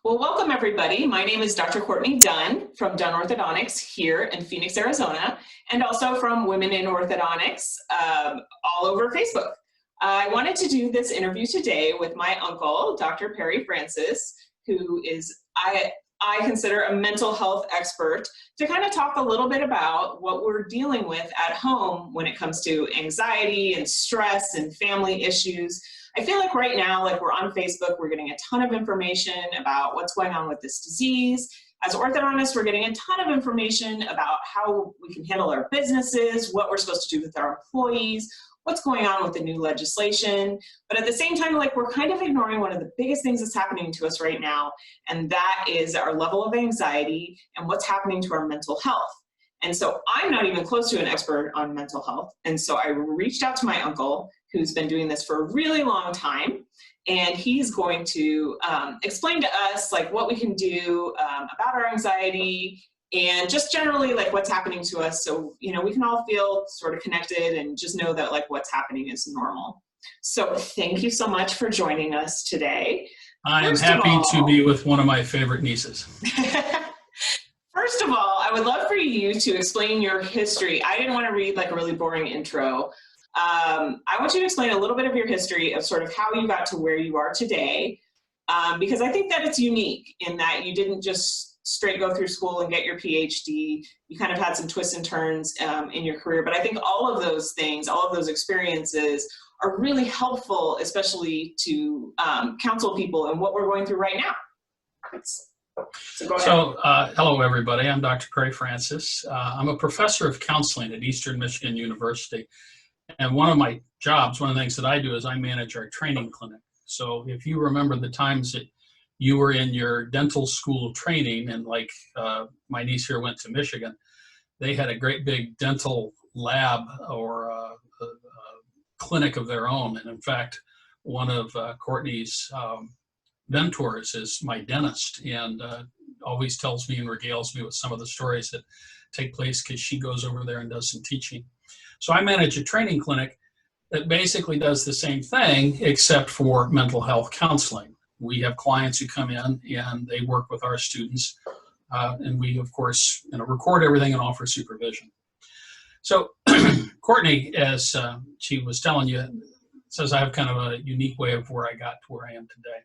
Well, welcome everybody. My name is Dr. Courtney Dunn from Dunn Orthodontics here in Phoenix, Arizona, and also from Women in Orthodontics all over Facebook. I wanted to do this interview today with my uncle, Dr. Perry Francis, who is, I consider a mental health expert, to kind of talk a little bit about what we're dealing with at home when it comes to anxiety and stress and family issues. I feel like right now, like we're on Facebook, we're getting a ton of information about what's going on with this disease. As orthodontists, we're getting a ton of information about how we can handle our businesses, what we're supposed to do with our employees, what's going on with the new legislation. But at the same time, like we're kind of ignoring one of the biggest things that's happening to us right now, and that is our level of anxiety and what's happening to our mental health. And so I'm not even close to an expert on mental health. And so I reached out to my uncle, who's been doing this for a really long time. And he's going to explain to us like what we can do about our anxiety and just generally like what's happening to us. So, you know, we can all feel sort of connected and just know that like what's happening is normal. So thank you so much for joining us today. I am happy to be with one of my favorite nieces. First of all, I would love for you to explain your history. I didn't want to read like a really boring intro. I want you to explain a little bit of your history of sort of how you got to where you are today, because I think that it's unique in that you didn't just straight go through school and get your PhD. You kind of had some twists and turns in your career, but I think all of those things, all of those experiences are really helpful, especially to counsel people in what we're going through right now. So go ahead. So hello everybody, I'm Dr. Perry Francis. I'm a professor of counseling at Eastern Michigan University. And one of my jobs, one of the things that I do is I manage our training clinic. So if you remember the times that you were in your dental school training, and like my niece here went to Michigan, they had a great big dental lab or a clinic of their own. And in fact, one of Courtney's mentors is my dentist, and always tells me and regales me with some of the stories that take place because she goes over there and does some teaching. So I manage a training clinic that basically does the same thing except for mental health counseling. We have clients who come in and they work with our students, and we of course record everything and offer supervision. So Courtney, as she was telling you, says I have kind of a unique way of where I got to where I am today.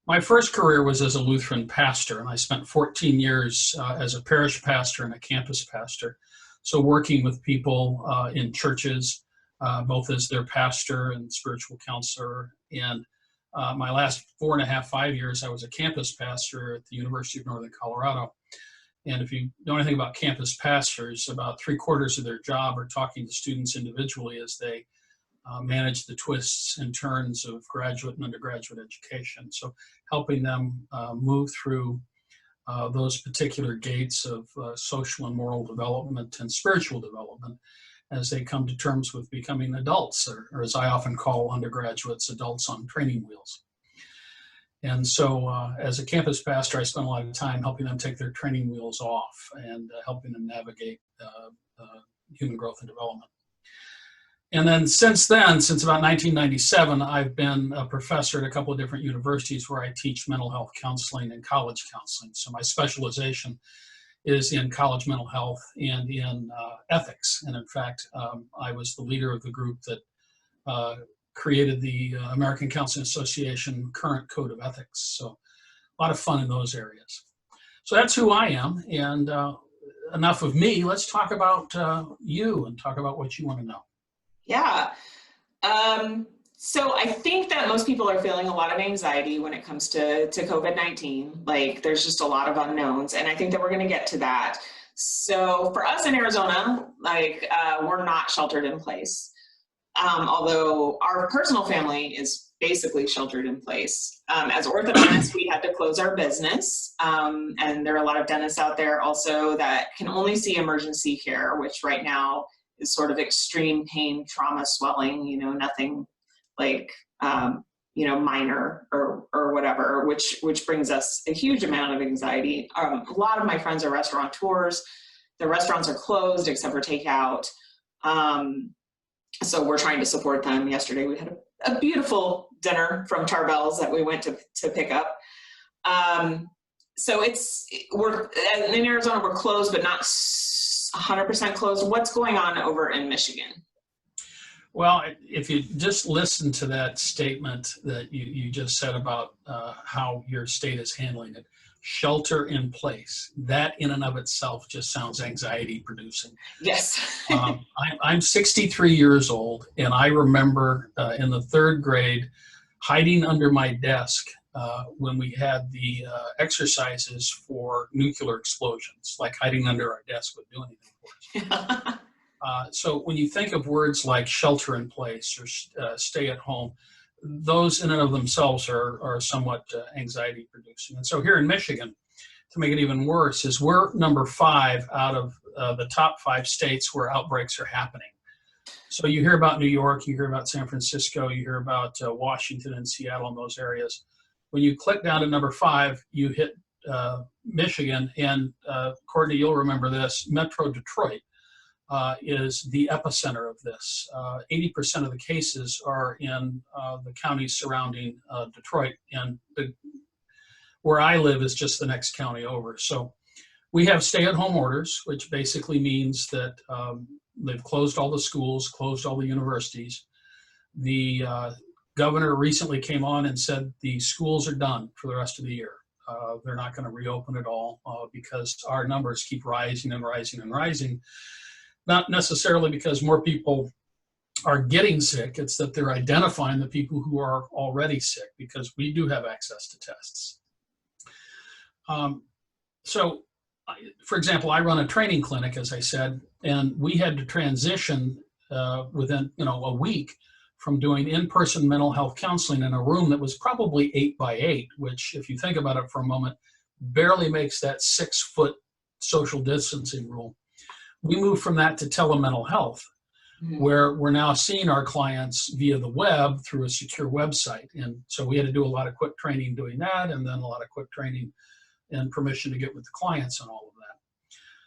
My first career was as a Lutheran pastor, and I spent 14 years as a parish pastor and a campus pastor. So working with people in churches, both as their pastor and spiritual counselor. And my last 5 years, I was a campus pastor at the University of Northern Colorado. And if you know anything about campus pastors, about 3/4 of their job are talking to students individually as they manage the twists and turns of graduate and undergraduate education. So helping them move through those particular gates of social and moral development and spiritual development as they come to terms with becoming adults, or as I often call undergraduates, adults on training wheels. And so as a campus pastor, I spent a lot of time helping them take their training wheels off and helping them navigate human growth and development. And then since about 1997, I've been a professor at a couple of different universities where I teach mental health counseling and college counseling. So my specialization is in college mental health and in ethics. And in fact, I was the leader of the group that created the American Counseling Association current code of ethics. So a lot of fun in those areas. So that's who I am. And enough of me. Let's talk about you and talk about what you want to know. Yeah. So I think that most people are feeling a lot of anxiety when it comes to COVID-19. Like there's just a lot of unknowns, and I think that we're going to get to that. So for us in Arizona, like we're not sheltered in place. Although our personal family is basically sheltered in place. As orthodontists, we had to close our business. And there are a lot of dentists out there also that can only see emergency care, which right now is sort of extreme pain, trauma, swelling, nothing like, minor or whatever, which brings us a huge amount of anxiety. A lot of my friends are restaurateurs. The restaurants are closed except for takeout. So we're trying to support them. Yesterday we had a beautiful dinner from Tarbell's that we went to pick up. So we're in Arizona, we're closed, but not 100% closed. What's going on over in Michigan? Well, if you just listen to that statement that you just said about how your state is handling it, shelter in place, that in and of itself just sounds anxiety producing. Yes. I'm 63 years old, and I remember in the 3rd grade hiding under my desk when we had the exercises for nuclear explosions, like hiding under our desk would do anything for us. So when you think of words like shelter in place or stay at home, those in and of themselves are somewhat anxiety producing. And so here in Michigan, to make it even worse, is we're number 5 out of the top 5 states where outbreaks are happening. So you hear about New York, you hear about San Francisco, you hear about Washington and Seattle and those areas. When you click down to number 5, you hit Michigan, and Courtney, you'll remember this, Metro Detroit is the epicenter of this. 80% of the cases are in the counties surrounding Detroit, and where I live is just the next county over. So we have stay-at-home orders, which basically means that they've closed all the schools, closed all the universities. The governor recently came on and said the schools are done for the rest of the year. They're not going to reopen at all because our numbers keep rising and rising and rising. Not necessarily because more people are getting sick, it's that they're identifying the people who are already sick, because we do have access to tests. So, for example, I run a training clinic, as I said, and we had to transition within a week from doing in-person mental health counseling in a room that was probably 8 by 8, which, if you think about it for a moment, barely makes that 6-foot social distancing rule. We moved from that to telemental health, where we're now seeing our clients via the web through a secure website. And so we had to do a lot of quick training doing that, and then a lot of quick training and permission to get with the clients and all of that.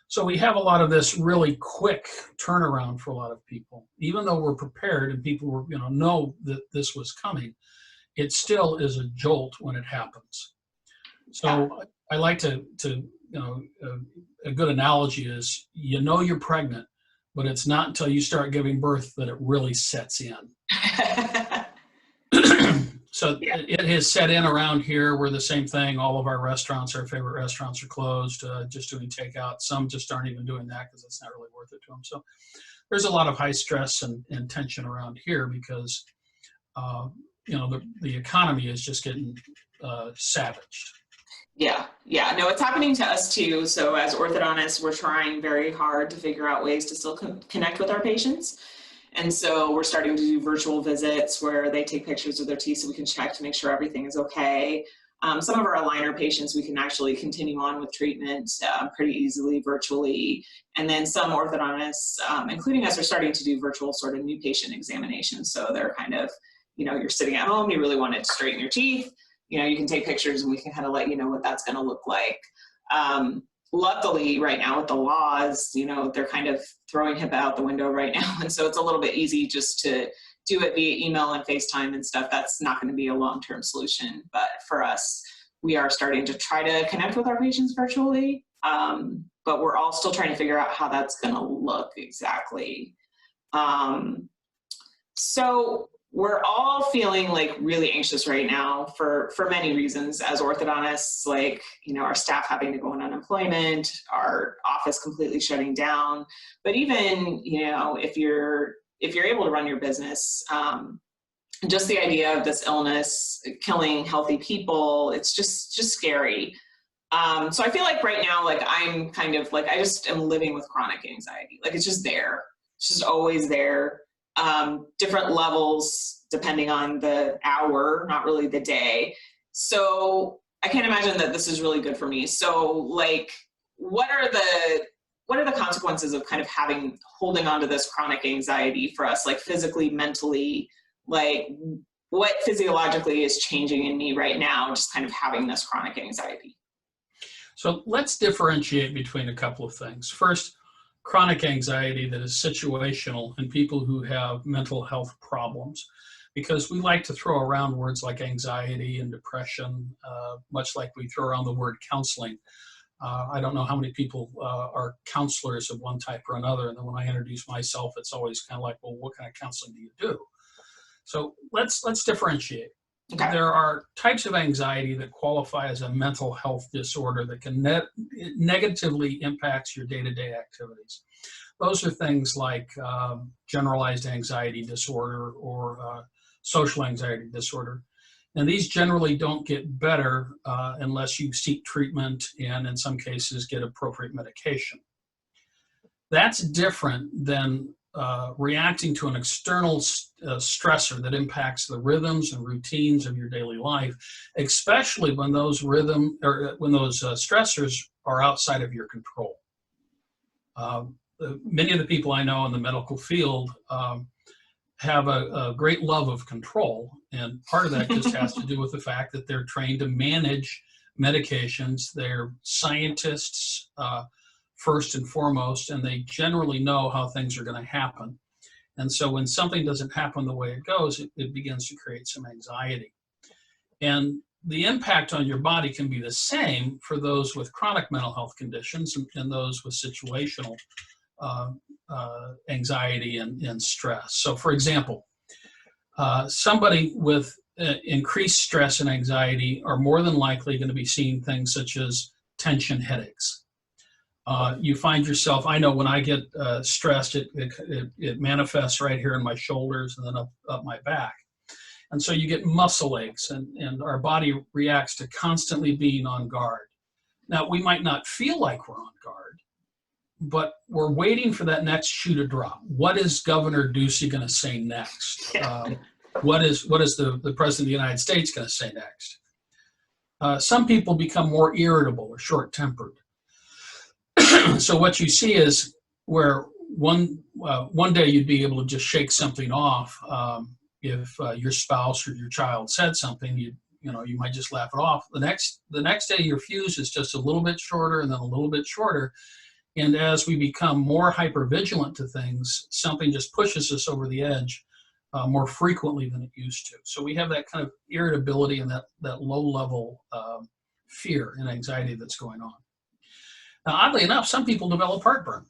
So we have a lot of this really quick turnaround for a lot of people. Even though we're prepared and people were, know that this was coming, it still is a jolt when it happens. So I like to a good analogy is, you're pregnant, but it's not until you start giving birth that it really sets in. So it has set in around here. We're the same thing. All of our restaurants, our favorite restaurants, are closed, just doing takeout. Some just aren't even doing that because it's not really worth it to them. So there's a lot of high stress and tension around here because, the economy is just getting savaged. Yeah. No, it's happening to us too. So as orthodontists, we're trying very hard to figure out ways to still connect with our patients. And so we're starting to do virtual visits where they take pictures of their teeth so we can check to make sure everything is okay. Some of our aligner patients, we can actually continue on with treatment pretty easily virtually. And then some orthodontists, including us, are starting to do virtual sort of new patient examinations. So they're kind of, you're sitting at home, you really want to straighten your teeth. You can take pictures and we can kind of let you know what that's going to look like. Luckily, right now with the laws, they're kind of throwing HIPAA out the window right now. And so it's a little bit easy just to do it via email and FaceTime and stuff. That's not going to be a long-term solution. But for us, we are starting to try to connect with our patients virtually. But we're all still trying to figure out how that's going to look exactly. So we're all feeling like really anxious right now for many reasons as orthodontists, like, our staff having to go on unemployment, our office completely shutting down. But even, if you're able to run your business, just the idea of this illness killing healthy people, it's just scary. So I feel like right now, like I'm kind of like, I just am living with chronic anxiety. Like it's just there. It's just always there. Different levels depending on the hour, not really the day. So I can't imagine that this is really good for me. So like, what are the consequences of kind of holding on to this chronic anxiety for us, like physically, mentally, like what physiologically is changing in me right now, just kind of having this chronic anxiety? So let's differentiate between a couple of things. First, chronic anxiety that is situational in people who have mental health problems. because we like to throw around words like anxiety and depression, much like we throw around the word counseling. I don't know how many people are counselors of one type or another, and then when I introduce myself, it's always kind of like, well, what kind of counseling do you do? So let's differentiate. Okay. There are types of anxiety that qualify as a mental health disorder that can negatively impacts your day-to-day activities. Those are things like generalized anxiety disorder or social anxiety disorder. And these generally don't get better unless you seek treatment and in some cases get appropriate medication. That's different than reacting to an external stressor that impacts the rhythms and routines of your daily life, especially when those stressors are outside of your control. Many of the people I know in the medical field have a great love of control, and part of that just has to do with the fact that they're trained to manage medications. They're scientists first and foremost, and they generally know how things are going to happen. And so when something doesn't happen the way it goes, it begins to create some anxiety. And the impact on your body can be the same for those with chronic mental health conditions and those with situational anxiety and stress. So for example, somebody with increased stress and anxiety are more than likely going to be seeing things such as tension headaches. You find yourself, I know when I get stressed, it manifests right here in my shoulders and then up my back. And so you get muscle aches, and our body reacts to constantly being on guard. Now, we might not feel like we're on guard, but we're waiting for that next shoe to drop. What is Governor Ducey going to say next? What is the President of the United States going to say next? Some people become more irritable or short-tempered. So what you see is where one day you'd be able to just shake something off. If your spouse or your child said something, you might just laugh it off. The next day your fuse is just a little bit shorter and then a little bit shorter. And as we become more hypervigilant to things, something just pushes us over the edge more frequently than it used to. So we have that kind of irritability and that low level fear and anxiety that's going on. Now, oddly enough, some people develop heartburn.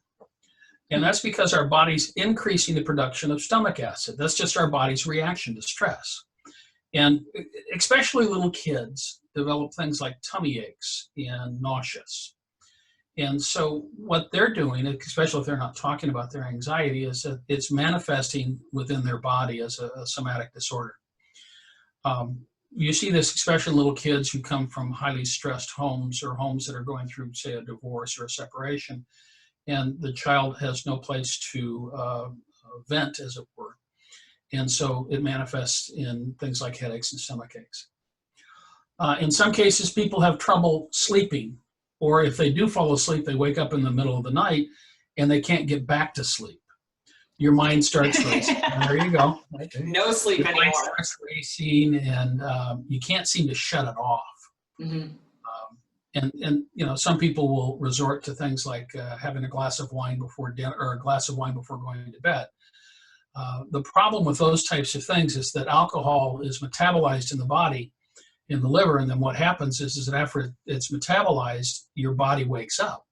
And that's because our body's increasing the production of stomach acid. That's just our body's reaction to stress. And especially little kids develop things like tummy aches and nauseous. And so what they're doing, especially if they're not talking about their anxiety, is that it's manifesting within their body as a somatic disorder. You see this especially in little kids who come from highly stressed homes or homes that are going through, say, a divorce or a separation, and the child has no place to vent, as it were. And so it manifests in things like headaches and stomach aches. In some cases, people have trouble sleeping, or if they do fall asleep, they wake up in the middle of the night and they can't get back to sleep. Your mind starts racing. There you go. No sleep anymore. Your mind starts racing, and you can't seem to shut it off. Mm-hmm. And some people will resort to things like having a glass of wine before dinner or a glass of wine before going to bed. The problem with those types of things is that alcohol is metabolized in the body, in the liver, and then what happens is that after it's metabolized, your body wakes up.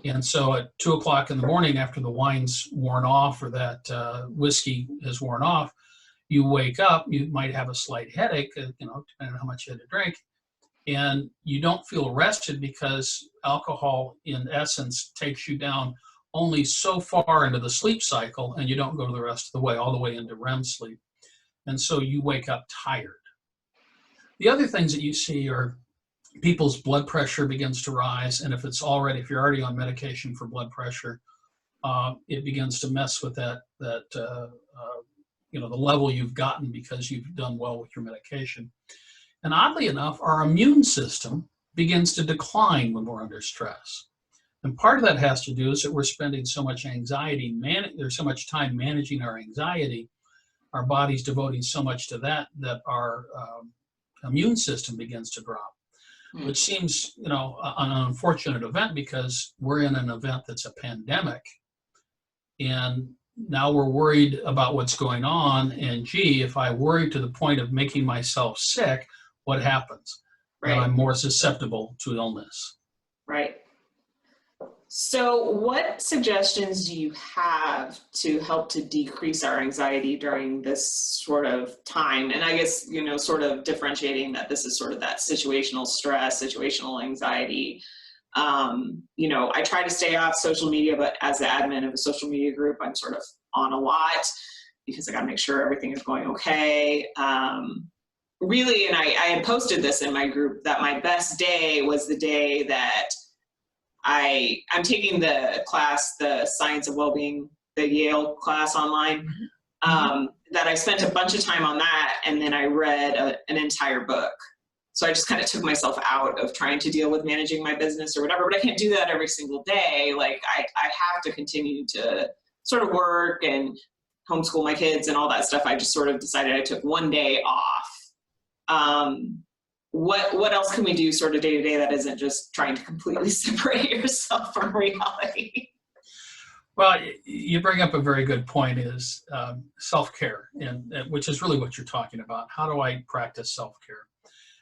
And so at 2 o'clock in the morning, after the wine's worn off or that whiskey has worn off, you wake up, you might have a slight headache, depending on how much you had to drink, and you don't feel rested because alcohol, in essence, takes you down only so far into the sleep cycle, and you don't go the rest of the way, all the way into REM sleep. And so you wake up tired. The other things that you see are people's blood pressure begins to rise, and if you're already on medication for blood pressure, it begins to mess with the level you've gotten because you've done well with your medication. And oddly enough, our immune system begins to decline when we're under stress. And part of that has to do is that we're spending so much there's so much time managing our anxiety, our body's devoting so much to that our immune system begins to drop. Which seems, an unfortunate event because we're in an event that's a pandemic, and now we're worried about what's going on, and gee, if I worry to the point of making myself sick, what happens? Right. And I'm more susceptible to illness. Right. So what suggestions do you have to help to decrease our anxiety during this sort of time? And I guess, sort of differentiating that this is sort of that situational stress, situational anxiety. I try to stay off social media, but as the admin of a social media group, I'm sort of on a lot because I got to make sure everything is going okay. Really, and I had posted this in my group, that my best day was the day that I'm taking the class, the Science of Wellbeing, the Yale class online, that I spent a bunch of time on that, and then I read an entire book. So I just kind of took myself out of trying to deal with managing my business or whatever, but I can't do that every single day. Like I have to continue to sort of work and homeschool my kids and all that stuff. I just sort of decided I took one day off. What else can we do sort of day to day that isn't just trying to completely separate yourself from reality? Well, you bring up a very good point, is self-care, and which is really what you're talking about. How do I practice self-care?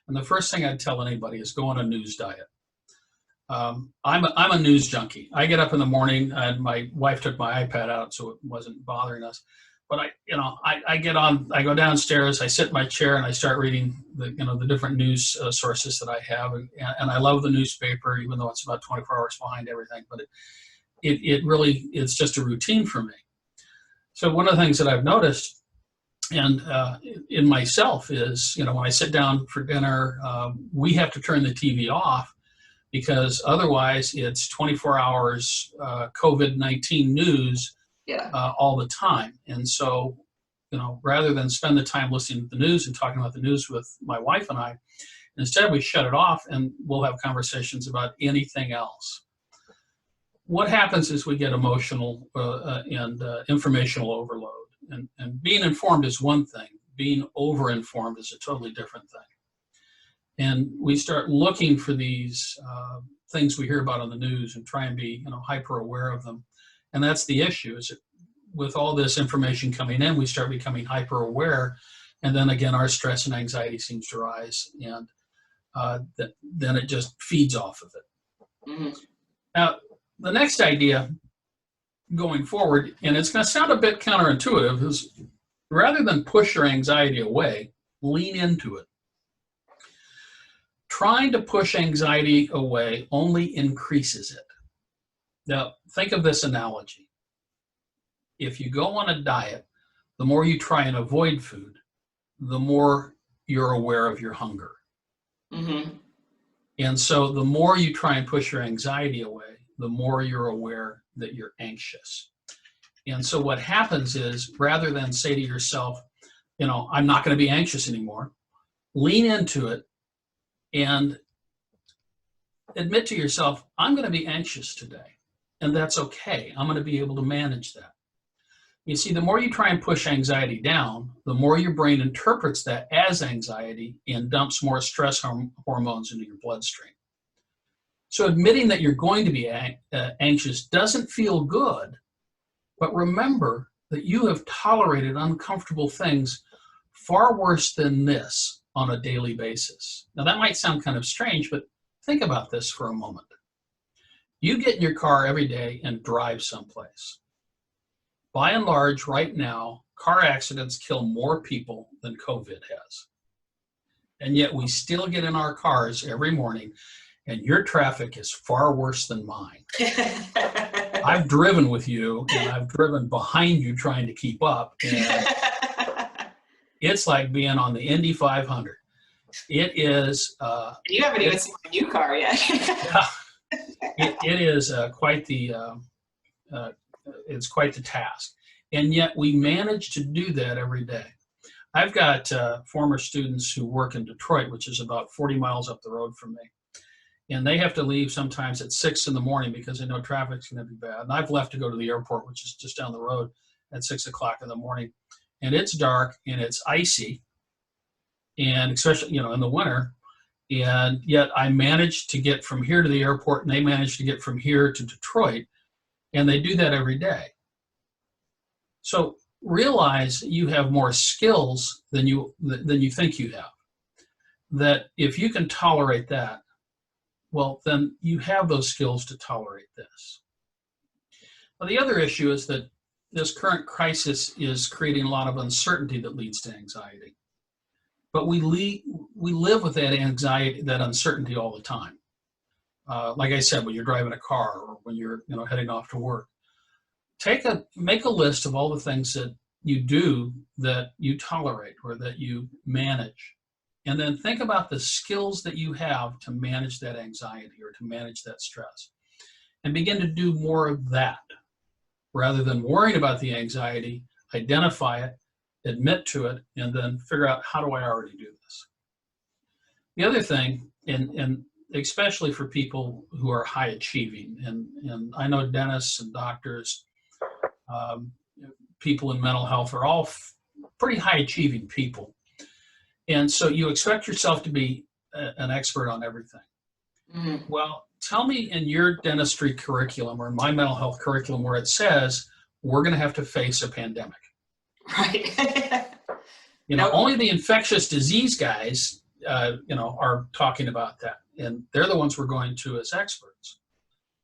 And the first thing I'd tell anybody is go on a news diet. I'm a news junkie. I get up in the morning, and my wife took my iPad out, so it wasn't bothering us. But I go downstairs, I sit in my chair, and I start reading the different news sources that I have, and I love the newspaper, even though it's about 24 hours behind everything. But it's just a routine for me. So one of the things that I've noticed, and in myself, is when I sit down for dinner, we have to turn the TV off, because otherwise it's 24 hours COVID-19 news. Yeah. All the time. And so, rather than spend the time listening to the news and talking about the news with my wife and I, instead we shut it off and we'll have conversations about anything else. What happens is we get emotional and informational overload. And being informed is one thing. Being over-informed is a totally different thing. And we start looking for these things we hear about on the news and try and be hyper aware of them. And that's the issue, is that with all this information coming in, we start becoming hyper aware, and then again our stress and anxiety seems to rise, and then it just feeds off of it. Mm-hmm. Now, the next idea going forward, and it's going to sound a bit counterintuitive, is rather than push your anxiety away, lean into it. Trying to push anxiety away only increases it. Now, think of this analogy. If you go on a diet, the more you try and avoid food, the more you're aware of your hunger. Mm-hmm. And so the more you try and push your anxiety away, the more you're aware that you're anxious. And so what happens is, rather than say to yourself, I'm not going to be anxious anymore, lean into it and admit to yourself, I'm going to be anxious today. And that's okay. I'm going to be able to manage that. You see, the more you try and push anxiety down, the more your brain interprets that as anxiety and dumps more stress hormones into your bloodstream. So admitting that you're going to be anxious doesn't feel good, but remember that you have tolerated uncomfortable things far worse than this on a daily basis. Now that might sound kind of strange, but think about this for a moment. You get in your car every day and drive someplace. By and large, right now, car accidents kill more people than COVID has. And yet we still get in our cars every morning, and your traffic is far worse than mine. I've driven with you, and I've driven behind you trying to keep up. And it's like being on the Indy 500. It is. You haven't even seen my new car yet. Yeah. It is quite the task, and yet we manage to do that every day. I've got former students who work in Detroit, which is about 40 miles up the road from me, and they have to leave sometimes at 6 in the morning because they know traffic's going to be bad. And I've left to go to the airport, which is just down the road, at 6 o'clock in the morning, and it's dark and it's icy, and especially in the winter. And yet I managed to get from here to the airport, and they managed to get from here to Detroit, and they do that every day. So realize you have more skills than you think you have. That if you can tolerate that, well, then you have those skills to tolerate this. Well, the other issue is that this current crisis is creating a lot of uncertainty that leads to anxiety. But we live with that anxiety, that uncertainty all the time. Like I said, when you're driving a car or when you're heading off to work, make a list of all the things that you do that you tolerate or that you manage. And then think about the skills that you have to manage that anxiety or to manage that stress. And begin to do more of that rather than worrying about the anxiety. Identify it, admit to it, and then figure out, how do I already do this? The other thing, and especially for people who are high achieving, and I know dentists and doctors, people in mental health are all pretty high achieving people. And so you expect yourself to be an expert on everything. Mm-hmm. Well, tell me in your dentistry curriculum or in my mental health curriculum where it says we're going to have to face a pandemic. Right. Only the infectious disease guys, are talking about that. And they're the ones we're going to as experts.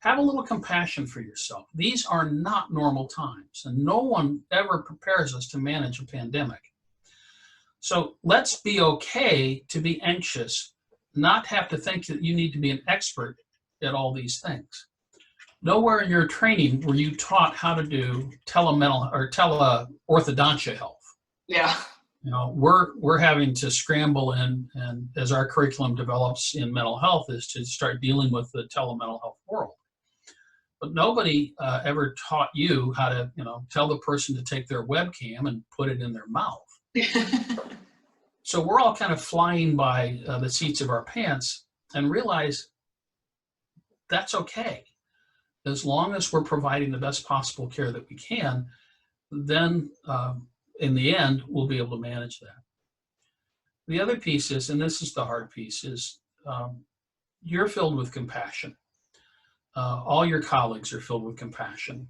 Have a little compassion for yourself. These are not normal times, and no one ever prepares us to manage a pandemic. So let's be okay to be anxious, not have to think that you need to be an expert at all these things. Nowhere in your training were you taught how to do teleorthodontia health. Yeah. We're having to scramble and as our curriculum develops in mental health is to start dealing with the telemental health world. But nobody ever taught you how to, tell the person to take their webcam and put it in their mouth. So we're all kind of flying by the seats of our pants and realize that's okay. As long as we're providing the best possible care that we can, then in the end, we'll be able to manage that. The other piece is, and this is the hard piece, is you're filled with compassion. All your colleagues are filled with compassion.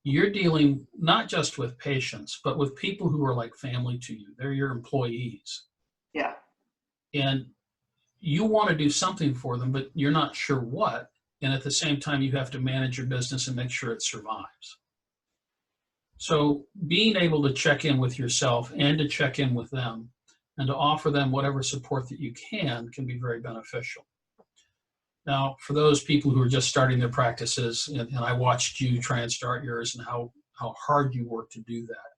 You're dealing not just with patients, but with people who are like family to you. They're your employees. Yeah. And you want to do something for them, but you're not sure what. And at the same time, you have to manage your business and make sure it survives. So being able to check in with yourself and to check in with them and to offer them whatever support that you can be very beneficial. Now, for those people who are just starting their practices, and I watched you try and start yours and how hard you worked to do that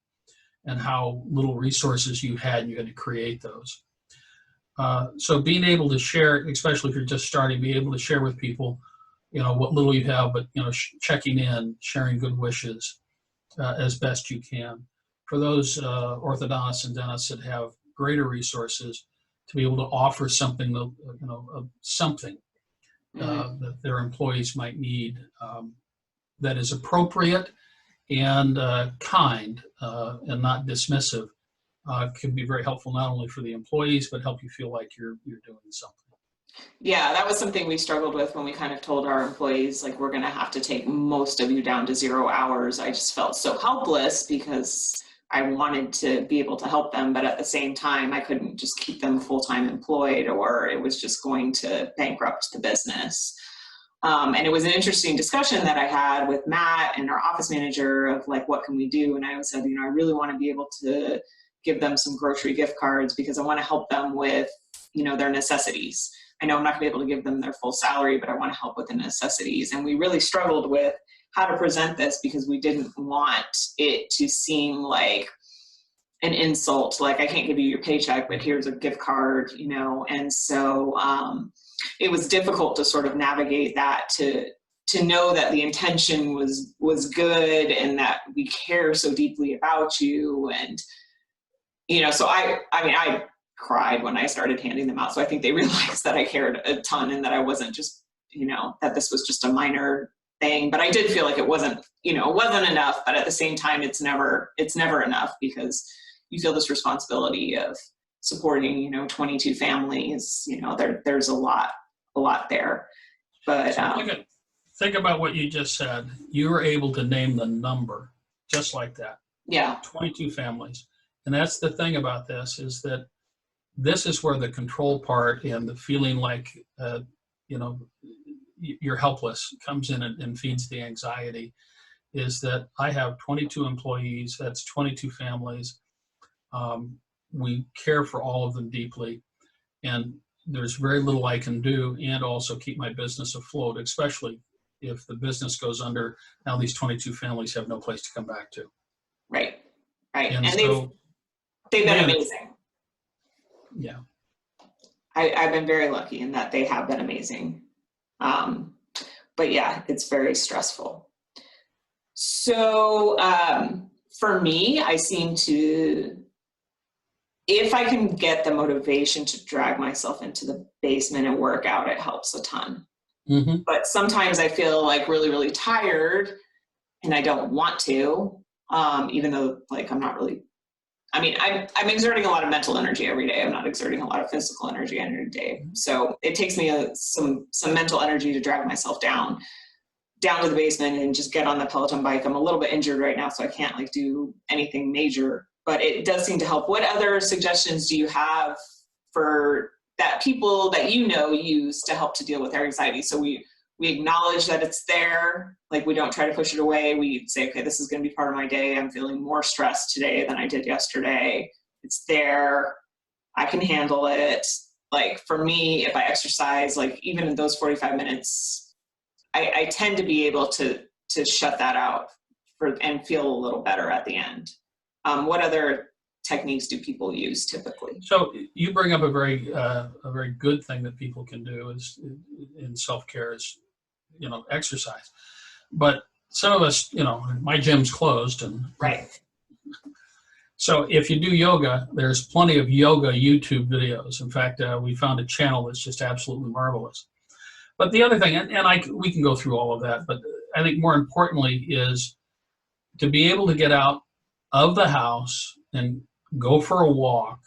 and how little resources you had and you had to create those. So being able to share, especially if you're just starting, be able to share with people, what little you have, but, checking in, sharing good wishes as best you can. For those orthodontists and dentists that have greater resources, to be able to offer something, something that their employees might need that is appropriate and kind and not dismissive can be very helpful not only for the employees, but help you feel like you're doing something. Yeah, that was something we struggled with when we kind of told our employees, like, we're going to have to take most of you down to 0 hours. I just felt so helpless because I wanted to be able to help them, but at the same time, I couldn't just keep them full-time employed, or it was just going to bankrupt the business. And it was an interesting discussion that I had with Matt and our office manager of like, what can we do? And I said, I really want to be able to give them some grocery gift cards because I want to help them with, their necessities. I know I'm not going to be able to give them their full salary, but I want to help with the necessities. And we really struggled with how to present this because we didn't want it to seem like an insult, like I can't give you your paycheck, but here's a gift card, and so it was difficult to sort of navigate that to know that the intention was good and that we care so deeply about you. And, so I cried when I started handing them out. So I think they realized that I cared a ton and that I wasn't just, that this was just a minor thing, but I did feel like it wasn't enough, but at the same time, it's never enough because you feel this responsibility of supporting, 22 families, there's a lot there, but so think about what you just said. You were able to name the number just like that. Yeah. 22 families. And that's the thing about this, is that this is where the control part and the feeling like, you know, you're helpless comes in and feeds the anxiety, is that I have 22 employees, that's 22 families. We care for all of them deeply, and there's very little I can do and also keep my business afloat, especially if the business goes under. Now these 22 families have no place to come back to. Right. Right. And And so they've been amazing. Yeah. I've been very lucky in that they have been amazing. But yeah, it's very stressful. So for me, I seem to, if I can get the motivation to drag myself into the basement and work out, it helps a ton. Mm-hmm. But sometimes I feel like really, really tired and I don't want to, even though like I'm not really, I mean, I'm exerting a lot of mental energy every day. I'm not exerting a lot of physical energy every day. So it takes me some mental energy to drag myself down to the basement and just get on the Peloton bike. I'm a little bit injured right now, so I can't like do anything major, but it does seem to help. What other suggestions do you have for that people that you know use to help to deal with their anxiety? So we acknowledge that it's there, like we don't try to push it away. We say, okay, this is going to be part of my day. I'm feeling more stressed today than I did yesterday. It's there. I can handle it. Like for me, if I exercise, like even in those 45 minutes, I tend to be able to shut that out and feel a little better at the end. What other techniques do people use typically? So you bring up a very good thing that people can do is in self-care is, you know, exercise. But some of us, you know, my gym's closed, and right. So if you do yoga, there's plenty of yoga YouTube videos. In fact, we found a channel that's just absolutely marvelous. But the other thing, we can go through all of that, but I think more importantly is to be able to get out of the house and go for a walk,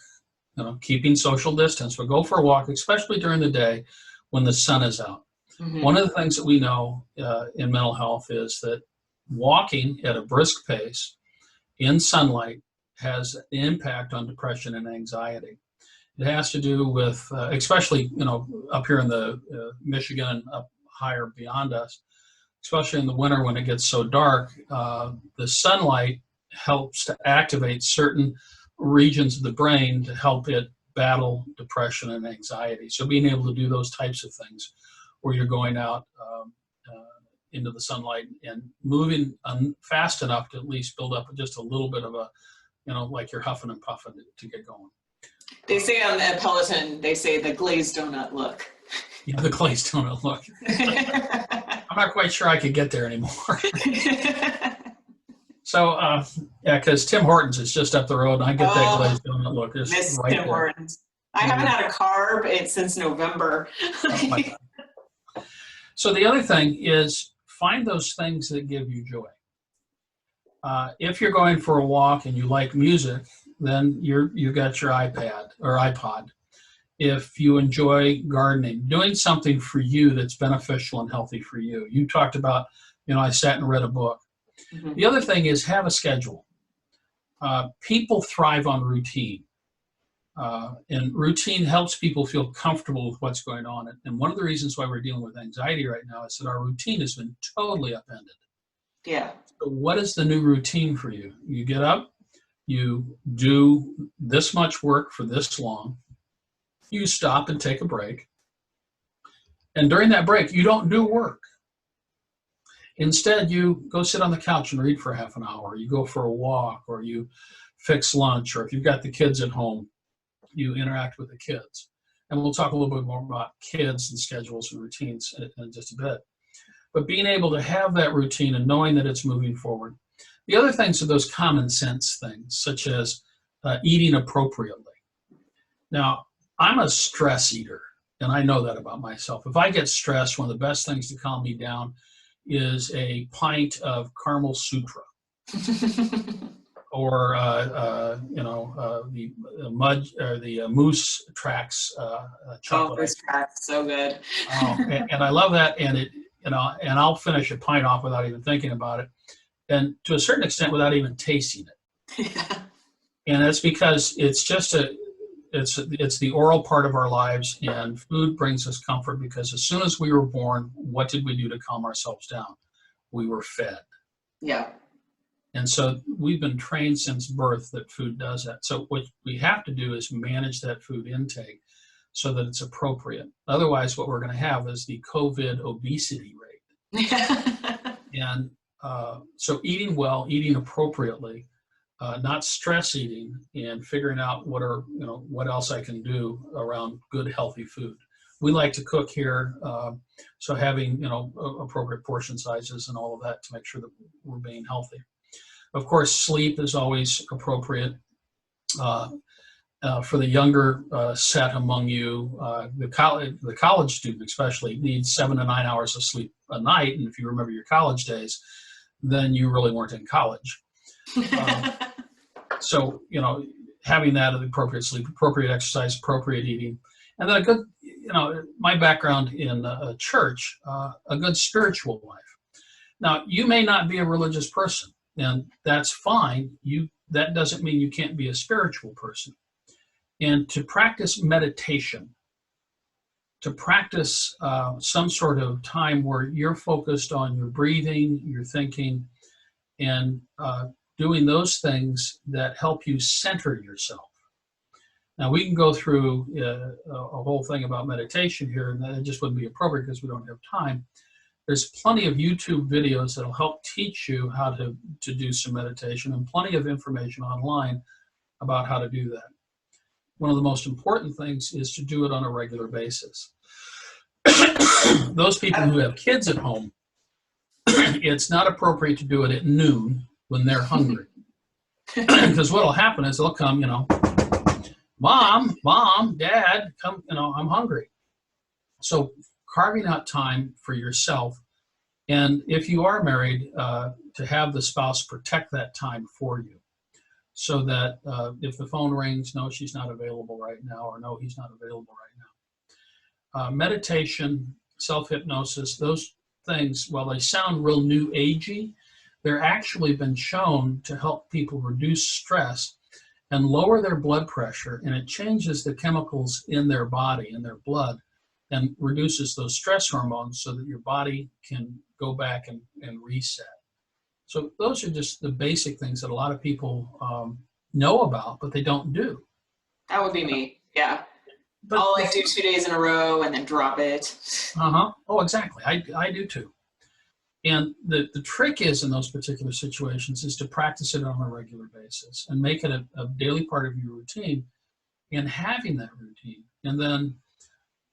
you know, keeping social distance, but go for a walk, especially during the day when the sun is out. Mm-hmm. One of the things that we know in mental health is that walking at a brisk pace in sunlight has an impact on depression and anxiety. It has to do with, especially, you know, up here in the Michigan and up higher beyond us, especially in the winter when it gets so dark, the sunlight helps to activate certain regions of the brain to help it battle depression and anxiety. So being able to do those types of things where you're going out into the sunlight and moving fast enough to at least build up just a little bit of a, you know, like you're huffing and puffing to get going. They say on the Peloton, they say the glazed donut look. Yeah, the glazed donut look. I'm not quite sure I could get there anymore. So, yeah, because Tim Hortons is just up the road, and I get that glazed donut look. Miss right Tim Hortons. I haven't had a carb since November. Oh my God. So the other thing is find those things that give you joy. If you're going for a walk and you like music, then you got your iPad or iPod. If you enjoy gardening, doing something for you that's beneficial and healthy for you. You talked about, you know, I sat and read a book. Mm-hmm. The other thing is have a schedule. People thrive on routine. And routine helps people feel comfortable with what's going on. And one of the reasons why we're dealing with anxiety right now is that our routine has been totally upended. Yeah. So what is the new routine for you? You get up, you do this much work for this long, you stop and take a break. And during that break, you don't do work. Instead, you go sit on the couch and read for half an hour. You go for a walk, or you fix lunch, or if you've got the kids at home, you interact with the kids. And we'll talk a little bit more about kids and schedules and routines in just a bit. But being able to have that routine and knowing that it's moving forward. The other things are those common sense things, such as eating appropriately. Now, I'm a stress eater, and I know that about myself. If I get stressed, one of the best things to calm me down is a pint of caramel sutra. Or the mud or the Moose Tracks chocolate. Oh, Moose Tracks, so good. And I love that, and it, you know, and I'll finish a pint off without even thinking about it, and to a certain extent without even tasting it. And that's because it's just it's the oral part of our lives, and food brings us comfort because as soon as we were born, what did we do to calm ourselves down? We were fed. Yeah. And so we've been trained since birth that food does that. So what we have to do is manage that food intake so that it's appropriate. Otherwise, what we're going to have is the COVID obesity rate. And so eating well, eating appropriately, not stress eating, and figuring out what else I can do around good, healthy food. We like to cook here, so having appropriate portion sizes and all of that to make sure that we're being healthy. Of course, sleep is always appropriate. For the younger set among you, the college student especially needs 7 to 9 hours of sleep a night. And if you remember your college days, then you really weren't in college. So, having that at the appropriate sleep, appropriate exercise, appropriate eating, and then a good, my background in a church, a good spiritual life. Now, you may not be a religious person, and that's fine. That doesn't mean you can't be a spiritual person. And to practice meditation, to practice some sort of time where you're focused on your breathing, your thinking, and doing those things that help you center yourself. Now, we can go through a whole thing about meditation here, and that just wouldn't be appropriate because we don't have time. There's plenty of YouTube videos that'll help teach you how to do some meditation, and plenty of information online about how to do that. One of the most important things is to do it on a regular basis. Those people who have kids at home, it's not appropriate to do it at noon when they're hungry. Because what will happen is they'll come, Mom, Dad, come, I'm hungry. So carving out time for yourself, and if you are married, to have the spouse protect that time for you. So that if the phone rings, no, she's not available right now, or no, he's not available right now. Meditation, self-hypnosis, those things, while they sound real new agey, they're actually been shown to help people reduce stress and lower their blood pressure, and it changes the chemicals in their body, in their blood, and reduces those stress hormones so that your body can go back and reset. So those are just the basic things that a lot of people know about, but they don't do. That would be me, yeah. But I'll do 2 days in a row and then drop it. Oh, exactly. I do too. And the trick is in those particular situations is to practice it on a regular basis and make it a daily part of your routine, and having that routine. And then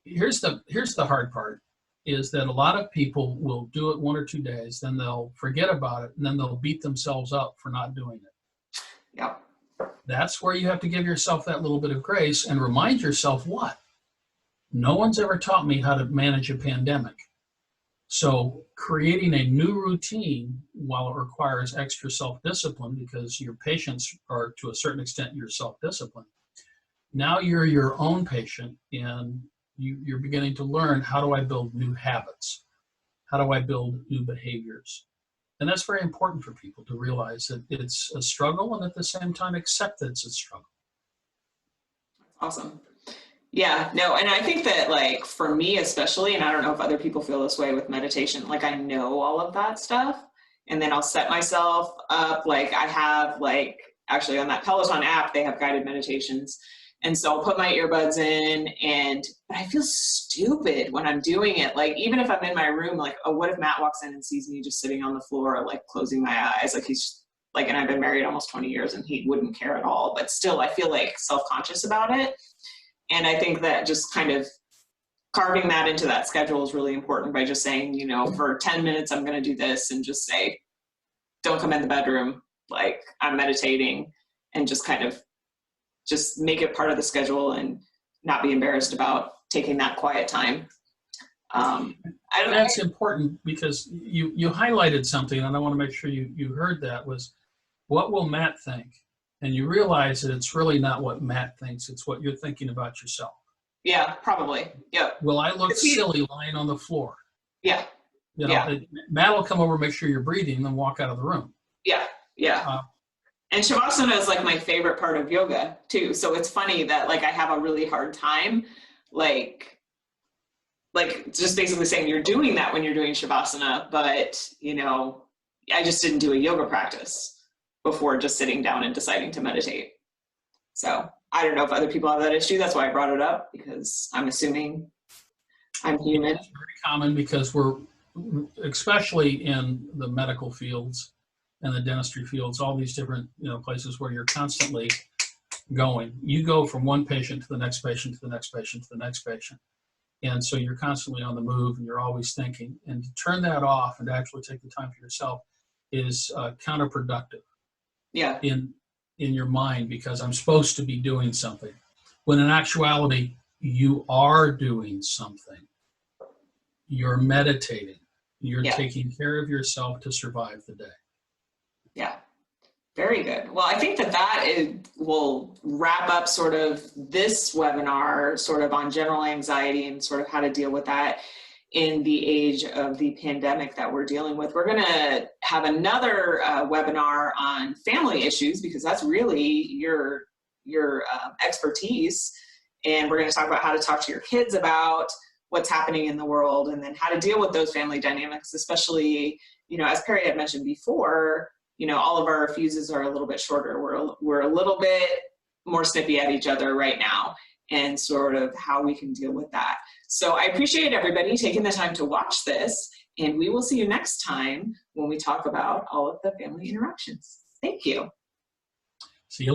here's the hard part, is that a lot of people will do it 1 or 2 days, then they'll forget about it, and then they'll beat themselves up for not doing it. Yep. That's where you have to give yourself that little bit of grace and remind yourself what? No one's ever taught me how to manage a pandemic. So creating a new routine, while it requires extra self-discipline because your patients are to a certain extent your self-discipline, now you're your own patient, and you're beginning to learn, how do I build new habits? How do I build new behaviors? And that's very important for people to realize that it's a struggle, and at the same time accept that it's a struggle. Awesome. Yeah, no, and I think that, like, for me especially, and I don't know if other people feel this way with meditation, like, I know all of that stuff, and then I'll set myself up, like, I have, like, actually on that Peloton app, they have guided meditations. And so I'll put my earbuds in, but I feel stupid when I'm doing it. Like, even if I'm in my room, like, oh, what if Matt walks in and sees me just sitting on the floor, like, closing my eyes? Like, he's just, like, and I've been married almost 20 years and he wouldn't care at all. But still, I feel, like, self-conscious about it. And I think that just kind of carving that into that schedule is really important by just saying, for 10 minutes, I'm going to do this, and just say, don't come in the bedroom. Like, I'm meditating, and just kind of just make it part of the schedule and not be embarrassed about taking that quiet time. That's important, because you highlighted something, and I want to make sure you heard that, was what will Matt think? And you realize that it's really not what Matt thinks, it's what you're thinking about yourself. Yeah, probably. Yeah. Will I look silly lying on the floor? Yeah. Matt will come over, make sure you're breathing, and then walk out of the room. Yeah. Yeah. And Shavasana is like my favorite part of yoga too. So it's funny that like I have a really hard time, like just basically saying you're doing that when you're doing Shavasana, but you know, I just didn't do a yoga practice before just sitting down and deciding to meditate. So I don't know if other people have that issue. That's why I brought it up, because I'm assuming I'm human. It's very common because we're, especially in the medical fields and the dentistry fields, all these different, you know, places where you're constantly going. You go from one patient to the next patient to the next patient to the next patient. And so you're constantly on the move and you're always thinking. And to turn that off and to actually take the time for yourself is counterproductive. Yeah. In your mind, because I'm supposed to be doing something, when in actuality you are doing something. You're meditating. You're taking care of yourself to survive the day. Yeah, very good. Well, I think that will wrap up sort of this webinar sort of on general anxiety and sort of how to deal with that in the age of the pandemic that we're dealing with. We're going to have another webinar on family issues, because that's really your expertise. And we're going to talk about how to talk to your kids about what's happening in the world, and then how to deal with those family dynamics, especially, you know, as Perry had mentioned before, you know, all of our fuses are a little bit shorter. We're a little bit more snippy at each other right now, and sort of how we can deal with that. So I appreciate everybody taking the time to watch this, and we will see you next time when we talk about all of the family interactions. Thank you.